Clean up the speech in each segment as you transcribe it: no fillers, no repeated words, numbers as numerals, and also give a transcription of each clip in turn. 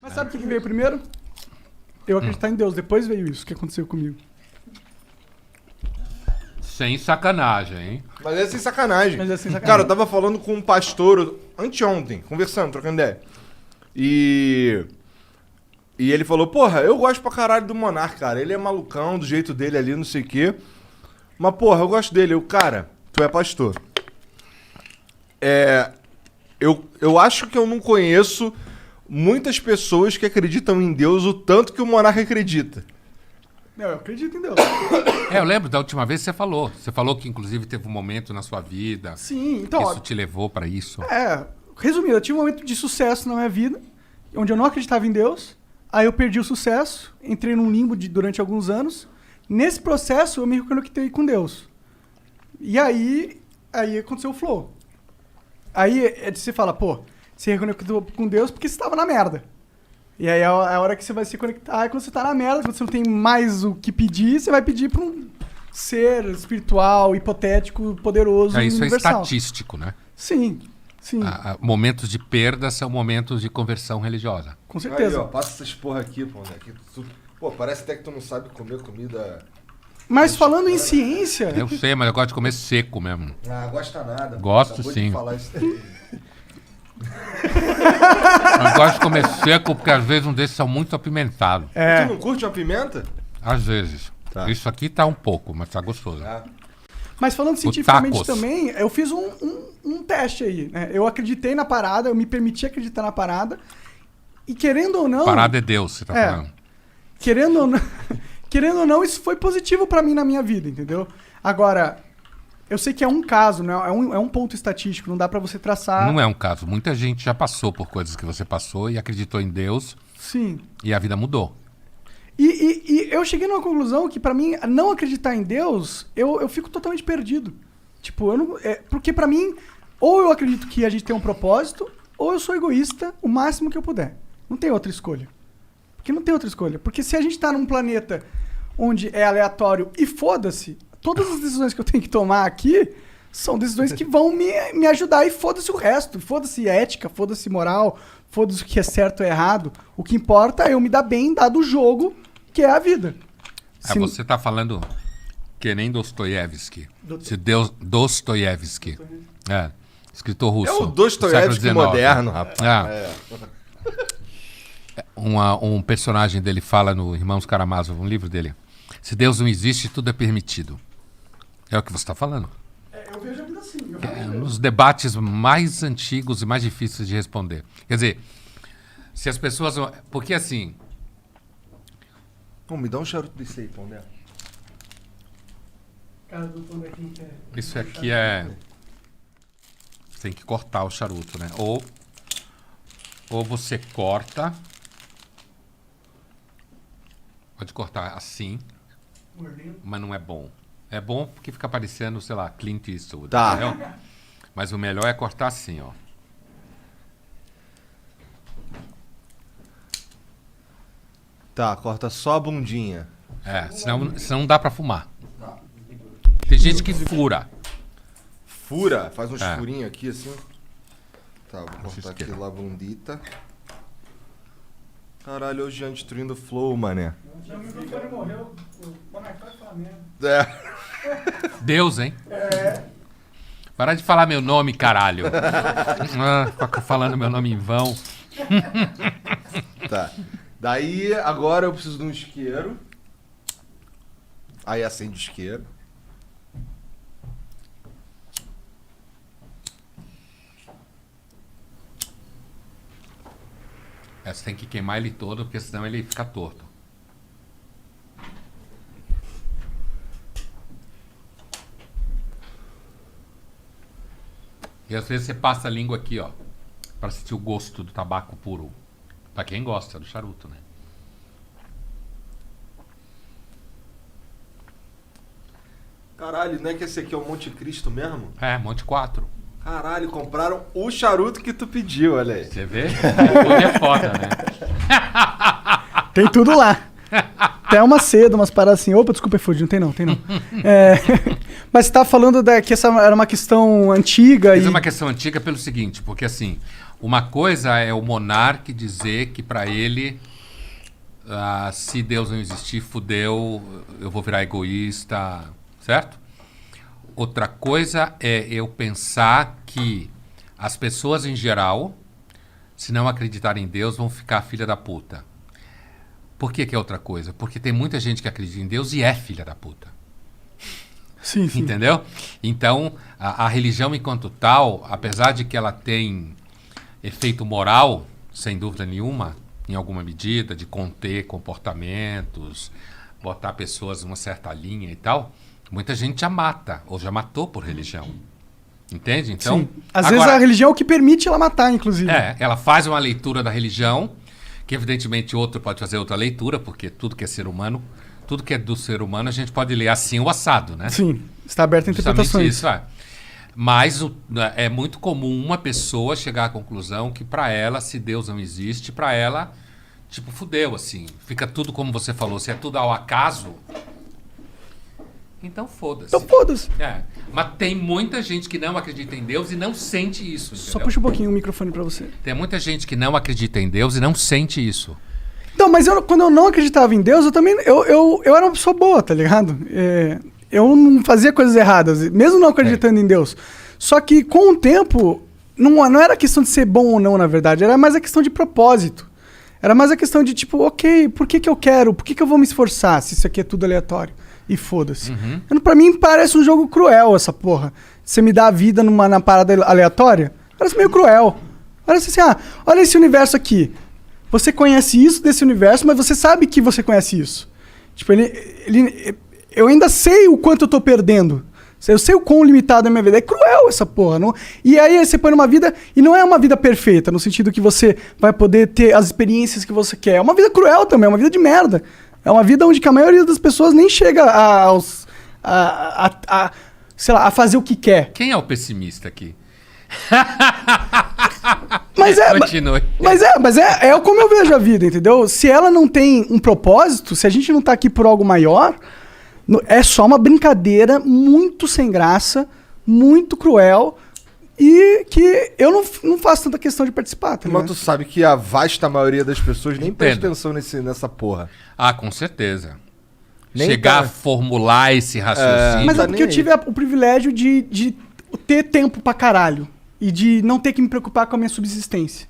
Mas sabe o que veio primeiro? Eu acreditar em Deus. Depois veio isso que aconteceu comigo. Sem sacanagem, hein? Mas é sem sacanagem. Mas é sem sacanagem. Cara, eu tava falando com um pastor anteontem, conversando, trocando ideia. E ele falou, porra, eu gosto pra caralho do Monark, cara. Ele é malucão, do jeito dele ali, não sei o quê. Mas, porra, eu gosto dele. Cara, tu é pastor. Eu acho que eu não conheço muitas pessoas que acreditam em Deus o tanto que o Monark acredita. Não, eu acredito em Deus. Eu lembro da última vez que você falou. Você falou que, inclusive, teve um momento na sua vida Sim, então... que isso te levou pra isso. Resumindo, eu tive um momento de sucesso na minha vida, onde eu não acreditava em Deus, aí eu perdi o sucesso, entrei num limbo durante alguns anos. Nesse processo, eu me reconectei com Deus. E aí aconteceu o flow. Aí você fala, pô, você reconectou com Deus porque você estava na merda. E aí a hora que você vai se conectar é quando você tá na merda, quando você não tem mais o que pedir, você vai pedir pra um ser espiritual, hipotético, poderoso, Isso universal. é estatístico, né? Sim, sim, Momentos de perda são momentos de conversão religiosa. com certeza. Aí, ó, passa essas porra aqui, pô, né? Pô, parece até que tu não sabe comer comida... Mas falando em ciência... Eu sei, mas eu gosto de comer seco mesmo. Ah, gosta nada. Gosto, Acabou sim. De falar isso aí. Eu gosto de comer seco porque às vezes um desses são muito apimentados. Tu não curte uma pimenta? Às vezes. Tá. Isso aqui tá um pouco, mas tá gostoso. Ah. Mas falando cientificamente tacos. também, eu fiz um teste aí, né? Eu acreditei na parada, eu me permiti acreditar na parada. E querendo ou não... Parada é Deus, você tá falando. Querendo ou não, isso foi positivo pra mim na minha vida, entendeu? Agora, eu sei que é um caso, né? É um ponto estatístico, não dá pra você traçar... Não é um caso. Muita gente já passou por coisas que você passou e acreditou em Deus Sim. e a vida mudou. E eu cheguei numa conclusão que pra mim, não acreditar em Deus, eu fico totalmente perdido. Tipo, eu não... porque pra mim, ou eu acredito que a gente tem um propósito, ou eu sou egoísta o máximo que eu puder. Não tem outra escolha. Porque não tem outra escolha. Porque se a gente tá num planeta onde é aleatório e foda-se, todas as decisões que eu tenho que tomar aqui são decisões que vão me ajudar e foda-se o resto. Foda-se ética, foda-se moral, foda-se o que é certo ou errado. O que importa é eu me dar bem dado o jogo, que é a vida. Você tá falando que nem Dostoiévski. Dostoiévski. Escritor russo. É o do Dostoiévski século XIX. moderno, rapaz. Um personagem dele fala no Irmãos Karamazov, um livro dele. Se Deus não existe, tudo é permitido. É o que você está falando. Eu vejo a vida assim. É um dos debates mais antigos e mais difíceis de responder. Quer dizer, se as pessoas... Porque assim... Pô, me dá um charuto desse aí, Pondé. Isso aqui é... Você tem que cortar o charuto, né? Ou você corta... Pode cortar assim, mas não é bom. É bom porque fica parecendo, sei lá, Clint Eastwood. Tá. Entendeu? Mas o melhor é cortar assim, ó. Tá, corta só a bundinha. Senão não dá pra fumar. Tem gente que fura. Fura? Faz uns É. furinhos aqui assim. Tá, vou cortar aqui esquerda. lá a bundita. Caralho, hoje Jean destruindo o flow, mané. O microfone morreu, o Monark vai falar mesmo. Deus, hein? Para de falar meu nome, caralho. Fica falando meu nome em vão. Tá. Daí, agora eu preciso de um isqueiro. Aí acende o isqueiro. Você tem que queimar ele todo, porque senão ele fica torto. E às vezes você passa a língua aqui, ó, pra sentir o gosto do tabaco puro. Pra quem gosta do charuto, né? Caralho, não é que esse aqui é o Monte Cristo mesmo? Monte 4. Caralho, compraram o charuto que tu pediu, olha aí. Você vê? É foda, né? Tem tudo lá. Thelma Cedo, umas paradas assim. Opa, desculpa, Food, não tem não, tem não. Mas você tava falando que essa era uma questão antiga. Isso é uma questão antiga pelo seguinte, porque assim, uma coisa é o monarca dizer que para ele, se Deus não existir, fudeu, eu vou virar egoísta, certo? Outra coisa é eu pensar que as pessoas em geral, se não acreditarem em Deus, vão ficar filha da puta. Por que é outra coisa? Porque tem muita gente que acredita em Deus e é filha da puta. Sim, sim. Entendeu? Então, a religião enquanto tal, apesar de que ela tem efeito moral, sem dúvida nenhuma, em alguma medida, de conter comportamentos, botar pessoas numa certa linha e tal, muita gente já mata, ou já matou por religião. Entende? Então, sim. Às vezes a religião é o que permite ela matar, inclusive. Ela faz uma leitura da religião, que evidentemente outro pode fazer outra leitura, porque tudo que é ser humano, tudo que é do ser humano, a gente pode ler assim ou assado, né? Sim, está aberto a interpretações. Isso, Mas é muito comum uma pessoa chegar à conclusão que para ela, se Deus não existe, para ela, tipo, fudeu, assim. Fica tudo como você falou, se é tudo ao acaso, então foda-se. Então foda-se. Mas tem muita gente que não acredita em Deus e não sente isso, entendeu? Só puxa um pouquinho o microfone pra você. Tem muita gente que não acredita em Deus e não sente isso. Então, mas quando eu não acreditava em Deus, eu também... Eu era uma pessoa boa, tá ligado? Eu não fazia coisas erradas, mesmo não acreditando em Deus. Só que, com o tempo, não era questão de ser bom ou não, na verdade. Era mais a questão de propósito. Era mais a questão de, tipo, ok, por que eu quero? Por que eu vou me esforçar se isso aqui é tudo aleatório? E foda-se. Pra mim, parece um jogo cruel, essa porra. Você me dá a vida na parada aleatória, parece meio cruel. Parece assim, olha esse universo aqui. Você conhece isso desse universo, mas você sabe que você conhece isso. Tipo, eu ainda sei o quanto eu tô perdendo. Eu sei o quão limitado é a minha vida. É cruel essa porra. Não? E aí você põe numa vida... E não é uma vida perfeita, no sentido que você vai poder ter as experiências que você quer. É uma vida cruel também, é uma vida de merda. É uma vida onde que a maioria das pessoas nem chega sei lá, a fazer o que quer. Quem é o pessimista aqui? Continue. Mas é como eu vejo a vida, entendeu? Se ela não tem um propósito, se a gente não tá aqui por algo maior, é só uma brincadeira muito sem graça, muito cruel e que eu não faço tanta questão de participar. Tá Mas tu sabe que a vasta maioria das pessoas nem presta atenção nessa porra. Com certeza. Chegar a formular esse raciocínio. Mas é porque eu tive o privilégio de ter tempo pra caralho. E de não ter que me preocupar com a minha subsistência.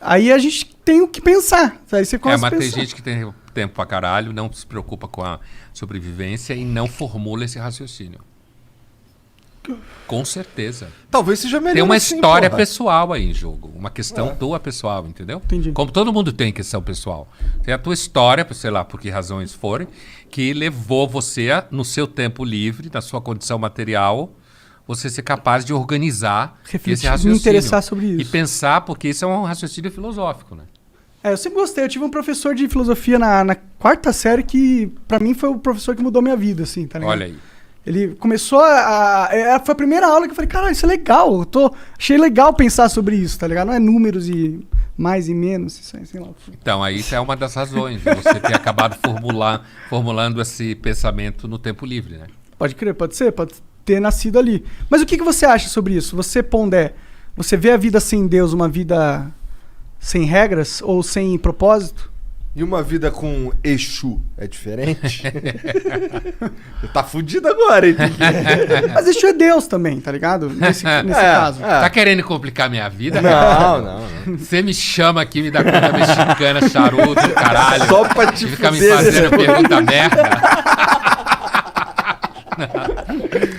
Aí a gente tem o que pensar. Aí você começa a pensar. Tem gente que tem tempo pra caralho, não se preocupa com a sobrevivência e não formula esse raciocínio. Com certeza. Talvez seja melhor. Tem uma história pessoal aí em jogo. Uma questão tua pessoal, entendeu? Entendi. Como todo mundo tem questão pessoal. Tem a tua história, sei lá, por que razões forem, que levou você, no seu tempo livre, na sua condição material, você ser capaz de organizar esse raciocínio. Me interessar sobre isso. E pensar, porque isso é um raciocínio filosófico, né? Eu sempre gostei. Eu tive um professor de filosofia na quarta série que, pra mim, foi o professor que mudou minha vida, assim, tá ligado? Olha aí. Ele começou foi a primeira aula que eu falei, caralho, isso é legal. Achei legal pensar sobre isso, tá ligado? Não é números e mais e menos, isso aí, sei lá. Então, aí é uma das razões de você ter acabado formulando esse pensamento no tempo livre, né? Pode crer, pode ser, pode ter nascido ali. Mas o que você acha sobre isso? Você, Pondé, você vê a vida sem Deus uma vida sem regras ou sem propósito? E uma vida com Exu é diferente? Tá fudido agora, hein? Mas Exu é Deus também, tá ligado? Nesse caso. Tá querendo complicar minha vida? Não. Você me chama aqui, me dá comida mexicana, charuto, caralho. Só pra te ficar me fuder, fazendo pergunta merda.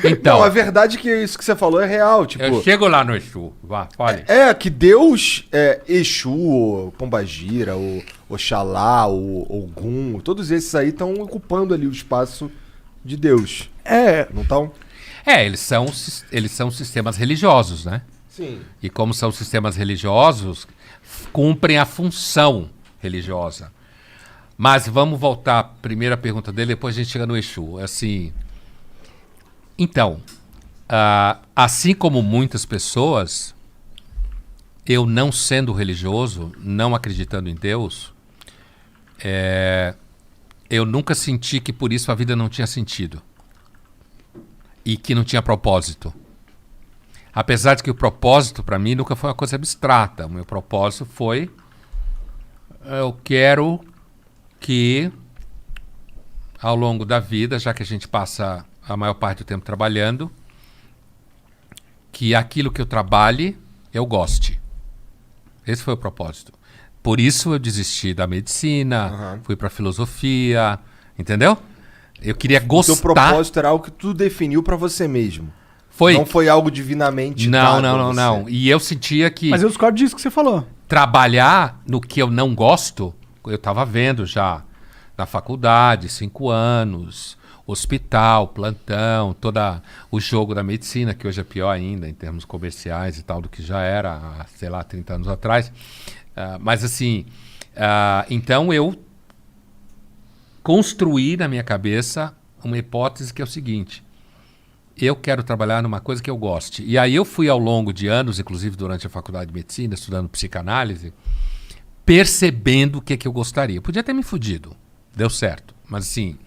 Então, não, a verdade é que isso que você falou é real, tipo... Eu chego lá no Exu, fale. Que Deus, Exu, ou Pombagira, ou Oxalá, ou Ogum, todos esses aí estão ocupando ali o espaço de Deus. Não estão? Eles são sistemas religiosos, né? Sim. E como são sistemas religiosos, cumprem a função religiosa. Mas vamos voltar à primeira pergunta dele, depois a gente chega no Exu. Assim... Então, assim como muitas pessoas, eu não sendo religioso, não acreditando em Deus, eu nunca senti que por isso a vida não tinha sentido. E que não tinha propósito. Apesar de que o propósito, para mim, nunca foi uma coisa abstrata. O meu propósito foi... Eu quero que, ao longo da vida, já que a gente passa a maior parte do tempo trabalhando, que aquilo que eu trabalhe, eu goste. Esse foi o propósito. Por isso eu desisti da medicina, fui para filosofia, entendeu? Eu queria gostar... O teu propósito era algo que tu definiu para você mesmo. Foi. Não foi algo divinamente dado a você. Não. E eu sentia que... Mas eu discordo disso que você falou. Trabalhar no que eu não gosto, eu estava vendo já na faculdade, 5 anos, hospital, plantão, todo o jogo da medicina, que hoje é pior ainda em termos comerciais e tal do que já era, há, sei lá, 30 anos atrás. Mas assim, então eu construí na minha cabeça uma hipótese que é o seguinte: eu quero trabalhar numa coisa que eu goste. E aí eu fui ao longo de anos, inclusive durante a faculdade de medicina, estudando psicanálise, percebendo o que eu gostaria. Podia ter me fudido, deu certo, mas assim...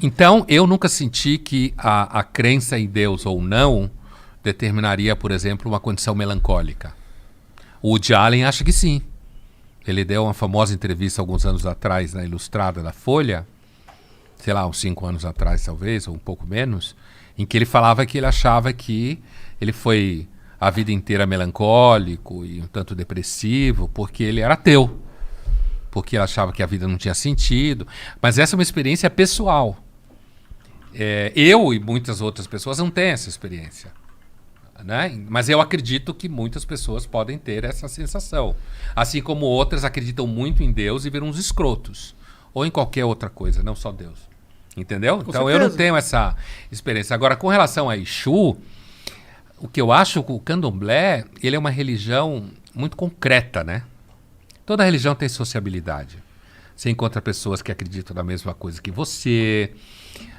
Então eu nunca senti que a crença em Deus ou não determinaria, por exemplo, uma condição melancólica. O Woody Allen acha que sim. Ele deu uma famosa entrevista alguns anos atrás na Ilustrada da Folha, sei lá, uns 5 anos atrás talvez, ou um pouco menos, em que ele falava que ele achava que ele foi a vida inteira melancólico e um tanto depressivo, porque ele era ateu, porque ele achava que a vida não tinha sentido. Mas essa é uma experiência pessoal. Eu e muitas outras pessoas não têm essa experiência, né? Mas eu acredito que muitas pessoas podem ter essa sensação. Assim como outras acreditam muito em Deus e viram uns escrotos. Ou em qualquer outra coisa, não só Deus. Entendeu? Com então certeza. eu não tenho essa experiência. Agora, com relação a Exu, o que eu acho que o candomblé, ele é uma religião muito concreta, né? Toda religião tem sociabilidade. Você encontra pessoas que acreditam na mesma coisa que você,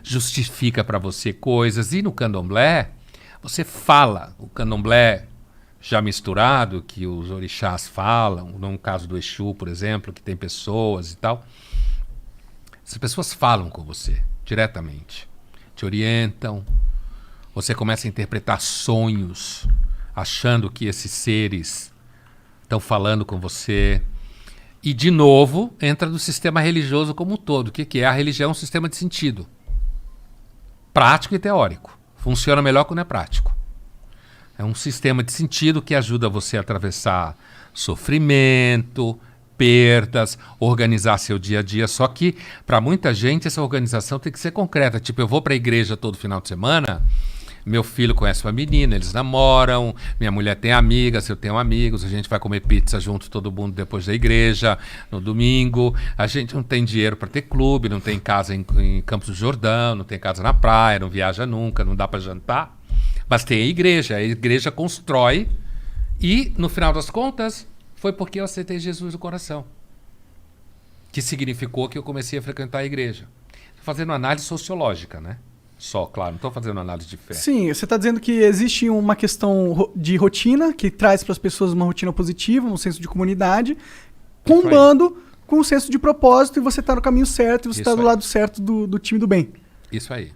justifica para você coisas. E no candomblé, você fala. O candomblé já misturado, que os orixás falam, no caso do Exu, por exemplo, que tem pessoas e tal. As pessoas falam com você diretamente, te orientam, você começa a interpretar sonhos, achando que esses seres estão falando com você. E, de novo, entra no sistema religioso como um todo. O que é? A religião é um sistema de sentido. Prático e teórico. Funciona melhor quando é prático. É um sistema de sentido que ajuda você a atravessar sofrimento, perdas, organizar seu dia a dia. Só que, para muita gente, essa organização tem que ser concreta. Tipo, eu vou para a igreja todo final de semana, meu filho conhece uma menina, eles namoram, minha mulher tem amigas, eu tenho amigos, a gente vai comer pizza junto, todo mundo depois da igreja, no domingo. A gente não tem dinheiro para ter clube, não tem casa em Campos do Jordão, não tem casa na praia, não viaja nunca, não dá para jantar. Mas tem a igreja constrói e, no final das contas, foi porque eu aceitei Jesus no coração. Que significou que eu comecei a frequentar a igreja. Estou fazendo análise sociológica, né? Só, claro, não estou fazendo análise de fé. Sim, você está dizendo que existe uma questão de rotina, que traz para as pessoas uma rotina positiva, um senso de comunidade, combando com um senso de propósito, e você está no caminho certo, e você está do lado certo do time do bem. Isso aí.